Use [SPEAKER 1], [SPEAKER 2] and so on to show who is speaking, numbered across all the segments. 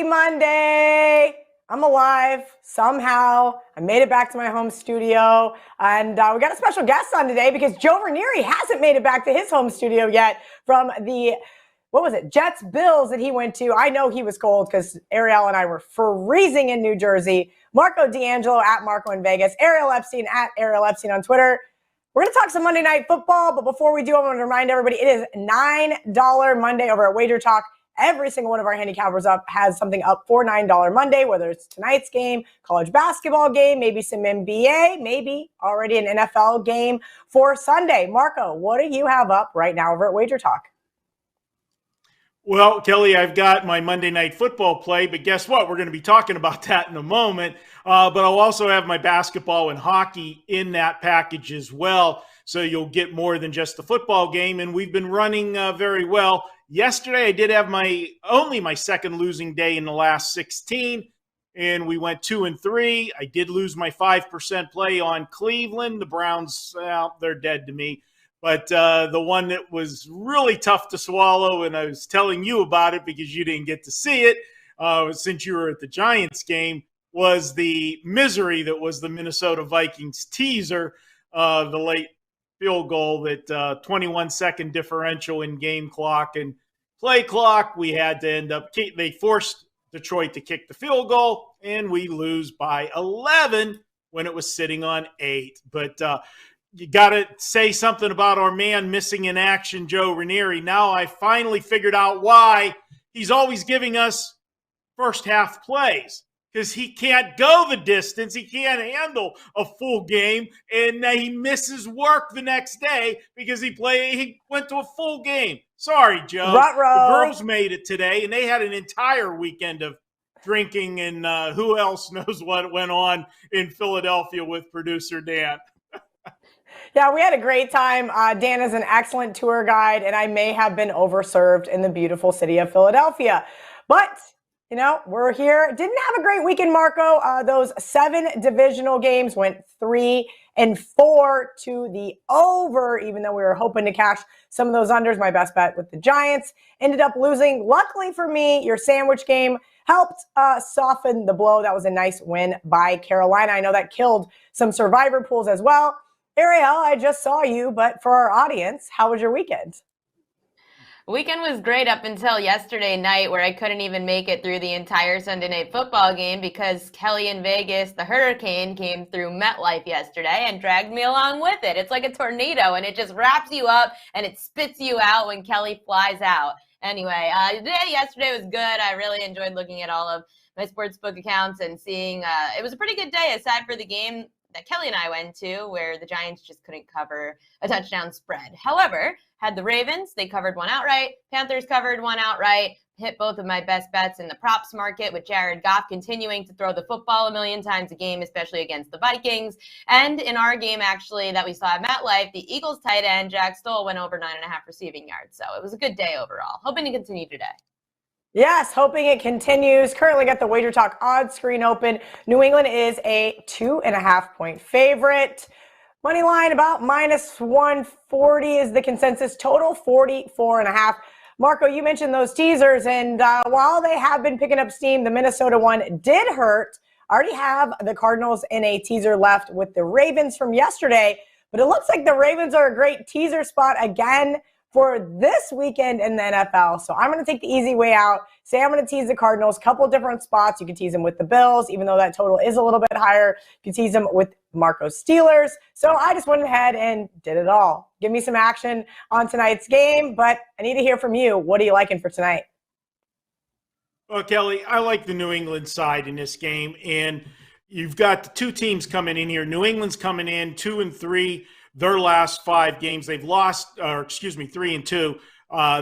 [SPEAKER 1] Happy Monday. I'm alive somehow. I made it back to my home studio. And we got a special guest on today because Joe Ranieri hasn't made it back to his home studio yet from the, Jets Bills that he went to. I know he was cold because Ariel and I were freezing in New Jersey. Marco D'Angelo at Marco in Vegas. Ariel Epstein at Ariel Epstein on Twitter. We're going to talk some Monday Night Football, but before we do, I want to remind everybody it is $9 Monday over at WagerTalk. Every single one of our handicappers has something up for $9 Monday, whether it's tonight's game, college basketball game, maybe some NBA, maybe already an NFL game for Sunday. Marco, what do you have up right now over at WagerTalk?
[SPEAKER 2] Well, Kelly, I've got my Monday Night Football play, but guess what? We're going to be talking about that in a moment. But I'll also have my basketball and hockey in that package as well. So you'll get more than just the football game. And we've been running very well. Yesterday, I did have only my second losing day in the last 16, and we went 2-3. I did lose my 5% play on Cleveland. The Browns, they're dead to me. But the one that was really tough to swallow, and I was telling you about it because you didn't get to see it since you were at the Giants game, was the misery that was the Minnesota Vikings teaser, the late field goal, that 21-second differential in game clock and play clock. We had to end up – they forced Detroit to kick the field goal, and we lose by 11 when it was sitting on 8. But you got to say something about our man missing in action, Joe Ranieri. Now I finally figured out why he's always giving us first half plays, because he can't go the distance. He can't handle a full game, and he misses work the next day because he went to a full game. Sorry, Joe.
[SPEAKER 1] Ruh-roh.
[SPEAKER 2] The girls made it today, and they had an entire weekend of drinking, and who else knows what went on in Philadelphia with producer Dan.
[SPEAKER 1] Yeah, we had a great time. Dan is an excellent tour guide, and I may have been overserved in the beautiful city of Philadelphia. But you know, we're here. Didn't have a great weekend, Marco. Those 7 divisional games went 3-4 to the over, even though we were hoping to cash some of those unders. My best bet with the Giants ended up losing. Luckily for me, your sandwich game helped soften the blow. That was a nice win by Carolina. I know that killed some survivor pools as well. Ariel, I just saw you, but for our audience, how was your weekend?
[SPEAKER 3] Weekend was great up until yesterday night, where I couldn't even make it through the entire Sunday Night Football game because Kelly in Vegas, the hurricane, came through MetLife yesterday and dragged me along with it. It's like a tornado, and it just wraps you up and it spits you out when Kelly flies out. Anyway, yesterday was good. I really enjoyed looking at all of my sportsbook accounts and seeing it was a pretty good day aside for the game that Kelly and I went to, where the Giants just couldn't cover a touchdown spread. However, had the Ravens, they covered one outright. Panthers covered one outright. Hit both of my best bets in the props market, with Jared Goff continuing to throw the football a million times a game, especially against the Vikings. And in our game, actually, that we saw at MetLife, the Eagles tight end, Jack Stoll, went over 9.5 receiving yards. So it was a good day overall. Hoping to continue today.
[SPEAKER 1] Yes, hoping it continues. Currently got the WagerTalk odds screen open. New England is a 2.5-point favorite. Money line about minus 140 is the consensus. Total 44.5. Marco, you mentioned those teasers, and while they have been picking up steam, the Minnesota one did hurt. I already have the Cardinals in a teaser left with the Ravens from yesterday, but it looks like the Ravens are a great teaser spot again for this weekend in the NFL. So I'm going to take the easy way out. Say I'm going to tease the Cardinals, couple different spots. You can tease them with the Bills, even though that total is a little bit higher. You can tease them with Marco's Steelers. So I just went ahead and did it all. Give me some action on tonight's game, but I need to hear from you. What are you liking for tonight?
[SPEAKER 2] Well, Kelly, I like the New England side in this game, and you've got the two teams coming in here. New England's coming in 2-3. Their last 5 games, they've lost, 3-2.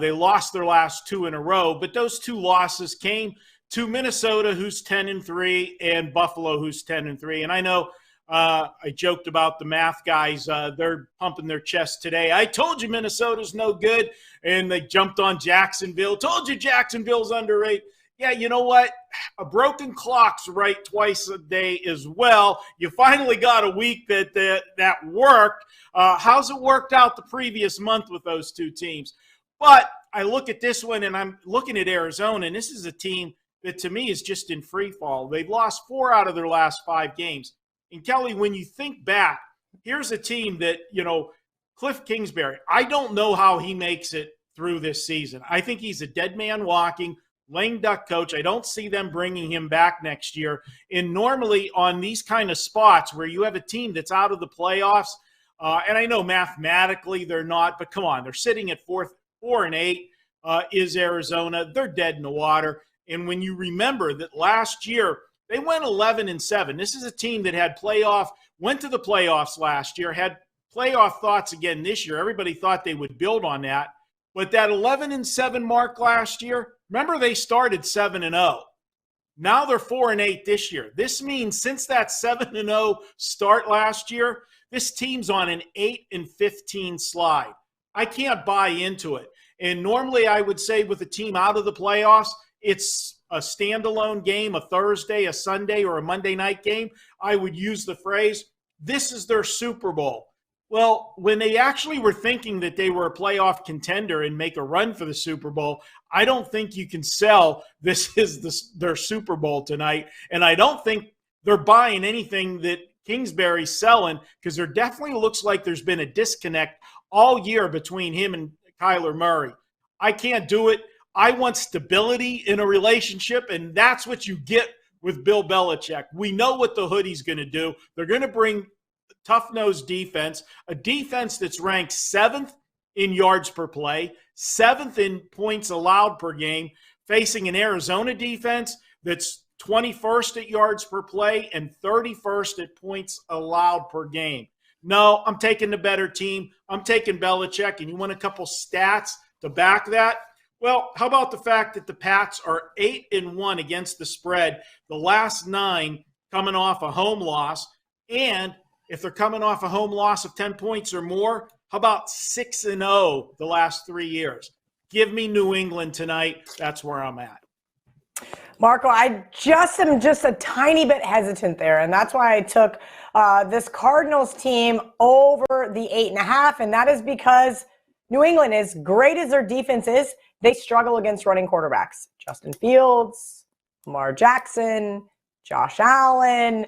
[SPEAKER 2] They lost their last 2 in a row, but those 2 losses came to Minnesota, who's 10-3, and Buffalo, who's 10-3. And I know I joked about the math guys. They're pumping their chest today. I told you Minnesota's no good, and they jumped on Jacksonville. Told you Jacksonville's underrated. Yeah, you know what? A broken clock's right twice a day as well. You finally got a week that worked. How's it worked out the previous month with those 2 teams? But I look at this one, and I'm looking at Arizona, and this is a team that to me is just in free fall. They've lost 4 out of their last 5 games. And Kelly, when you think back, here's a team that, Cliff Kingsbury, I don't know how he makes it through this season. I think he's a dead man walking, lame duck coach. I don't see them bringing him back next year. And normally on these kind of spots where you have a team that's out of the playoffs, and I know mathematically they're not, but come on, they're sitting at 4-8 is Arizona. They're dead in the water. And when you remember that last year they went 11-7, this is a team that went to the playoffs last year, had playoff thoughts again this year. Everybody thought they would build on that. But that 11-7 mark last year, remember they started 7-0. Now they're 4-8 this year. This means since that 7-0 start last year, this team's on an 8-15 slide. I can't buy into it. And normally I would say with a team out of the playoffs, it's a standalone game, a Thursday, a Sunday, or a Monday night game. I would use the phrase, this is their Super Bowl. Well, when they actually were thinking that they were a playoff contender and make a run for the Super Bowl, I don't think you can sell this is their Super Bowl tonight. And I don't think they're buying anything that Kingsbury's selling, because there definitely looks like there's been a disconnect all year between him and Kyler Murray. I can't do it. I want stability in a relationship, and that's what you get with Bill Belichick. We know what the hoodie's going to do. They're going to bring tough-nosed defense, a defense that's ranked 7th in yards per play, 7th in points allowed per game, facing an Arizona defense that's 21st at yards per play and 31st at points allowed per game. No, I'm taking the better team. I'm taking Belichick, and you want a couple stats to back that? Well, how about the fact that the Pats are 8-1 against the spread, the last 9 coming off a home loss, and if they're coming off a home loss of 10 points or more, how about 6-0 the last 3 years? Give me New England tonight. That's where I'm at.
[SPEAKER 1] Marco, I am just a tiny bit hesitant there, and that's why I took this Cardinals team over the 8.5, and that is because New England, as great as their defense is, they struggle against running quarterbacks. Justin Fields, Lamar Jackson, Josh Allen.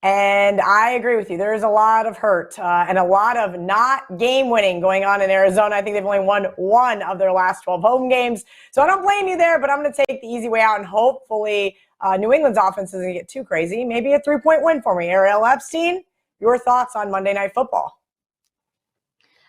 [SPEAKER 1] And I agree with you. There is a lot of hurt and a lot of not game winning going on in Arizona. I think they've only won 1 of their last 12 home games. So I don't blame you there, but I'm going to take the easy way out, and hopefully New England's offense doesn't get too crazy. Maybe a 3-point win for me. Ariel, Epstein, your thoughts on Monday Night Football?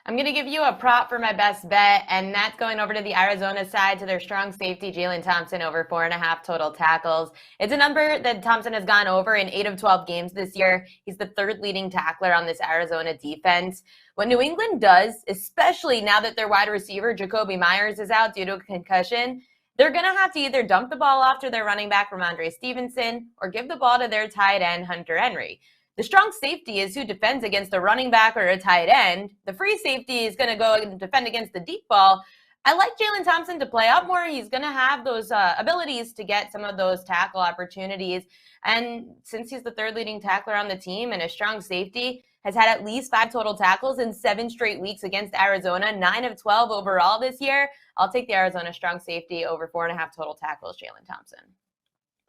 [SPEAKER 3] I'm going to give you a prop for my best bet, and that's going over to the Arizona side to their strong safety, Jalen Thompson, over 4.5 total tackles. It's a number that Thompson has gone over in 8 of 12 games this year. He's the 3rd leading tackler on this Arizona defense. What New England does, especially now that their wide receiver, Jacoby Myers, is out due to a concussion, they're going to have to either dump the ball off to their running back, Ramondre Stevenson, or give the ball to their tight end, Hunter Henry. The strong safety is who defends against a running back or a tight end. The free safety is going to go and defend against the deep ball. I like Jalen Thompson to play out more. He's going to have those abilities to get some of those tackle opportunities. And since he's the 3rd leading tackler on the team and a strong safety, has had at least 5 total tackles in 7 straight weeks against Arizona, 9 of 12 overall this year, I'll take the Arizona strong safety over 4.5 total tackles, Jalen Thompson.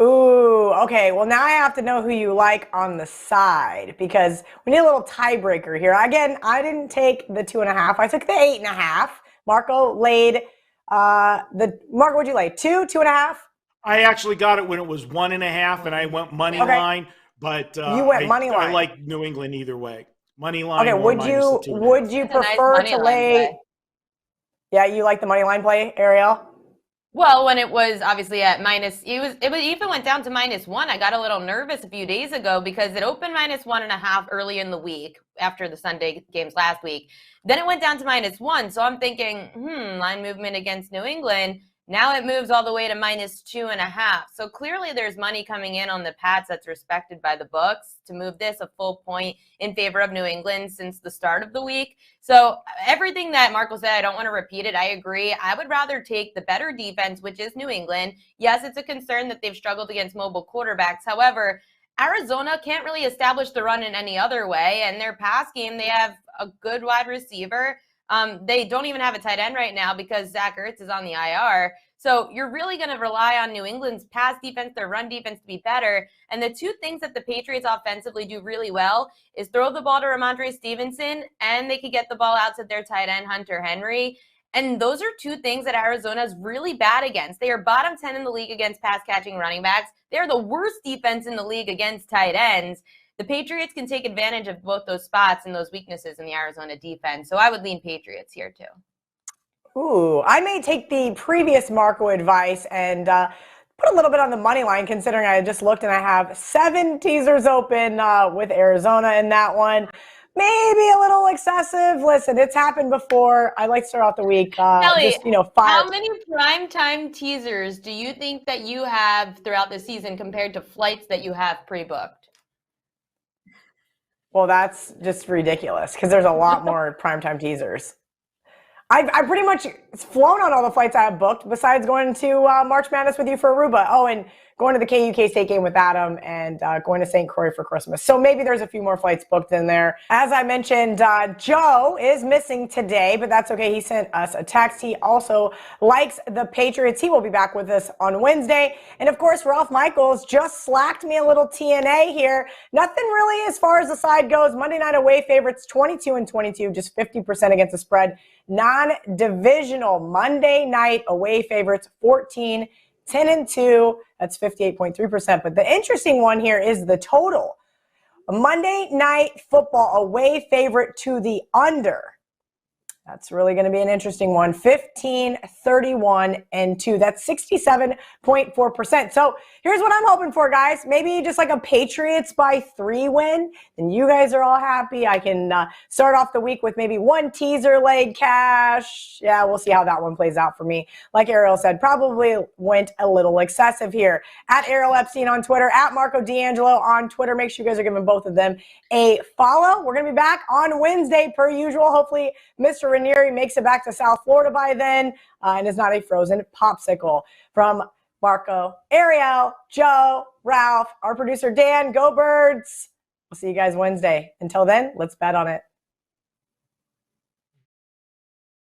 [SPEAKER 1] Ooh, okay. Well, now I have to know who you like on the side, because we need a little tiebreaker here. Again, I didn't take the 2.5. I took the 8.5. Marco laid Marco, what'd you lay? 2.5?
[SPEAKER 2] I actually got it when it was 1.5, and I went money line. But
[SPEAKER 1] you went money line.
[SPEAKER 2] I like New England either way. Money line.
[SPEAKER 1] Okay. Would you prefer to lay? Yeah, you like the money line play, Ariel?
[SPEAKER 3] Well, when it was obviously at minus, it even went down to -1. I got a little nervous a few days ago because it opened -1.5 early in the week after the Sunday games last week. Then it went down to -1. So I'm thinking, line movement against New England. Now it moves all the way to -2.5. So clearly there's money coming in on the Pats that's respected by the books to move this a full point in favor of New England since the start of the week. So everything that Marco said, I don't want to repeat it. I agree. I would rather take the better defense, which is New England. Yes, it's a concern that they've struggled against mobile quarterbacks. However, Arizona can't really establish the run in any other way. And their pass game, they have a good wide receiver. They don't even have a tight end right now because Zach Ertz is on the IR. So you're really going to rely on New England's pass defense, their run defense to be better. And the two things that the Patriots offensively do really well is throw the ball to Ramondre Stevenson, and they can get the ball out to their tight end, Hunter Henry. And those are two things that Arizona is really bad against. They are bottom 10 in the league against pass-catching running backs. They're the worst defense in the league against tight ends. The Patriots can take advantage of both those spots and those weaknesses in the Arizona defense. So I would lean Patriots here too.
[SPEAKER 1] Ooh, I may take the previous Marco advice and put a little bit on the money line, considering I just looked and I have 7 teasers open with Arizona in that one. Maybe a little excessive. Listen, it's happened before. I like to start off the week.
[SPEAKER 3] Kelly,
[SPEAKER 1] just, 5.
[SPEAKER 3] how many primetime teasers do you think that you have throughout the season compared to flights that you have pre-booked?
[SPEAKER 1] Well, that's just ridiculous because there's a lot more primetime teasers. I've pretty much flown on all the flights I have booked besides going to March Madness with you for Aruba. Oh, and going to the KUK State game with Adam and going to St. Croix for Christmas. So maybe there's a few more flights booked in there. As I mentioned, Joe is missing today, but that's okay. He sent us a text. He also likes the Patriots. He will be back with us on Wednesday. And of course, Ralph Michaels just slacked me a little TNA here. Nothing really as far as the side goes. Monday night away favorites 22-22, just 50% against the spread. Non-divisional Monday night away favorites 14, 10-2. That's 58.3%. But the interesting one here is the total. A Monday night football away favorite to the under. That's really going to be an interesting one. 15, 31, and 2. That's 67.4%. So here's what I'm hoping for, guys. Maybe just like a Patriots by 3 win. And you guys are all happy. I can start off the week with maybe 1 teaser leg cash. Yeah, we'll see how that one plays out for me. Like Ariel said, probably went a little excessive here. At Ariel Epstein on Twitter, at Marco D'Angelo on Twitter. Make sure you guys are giving both of them a follow. We're going to be back on Wednesday per usual. Hopefully, Mr. Ranieri makes it back to South Florida by then and is not a frozen popsicle. From Marco, Ariel, Joe, Ralph, our producer Dan, go Birds. We'll see you guys Wednesday. Until then, let's bet on it.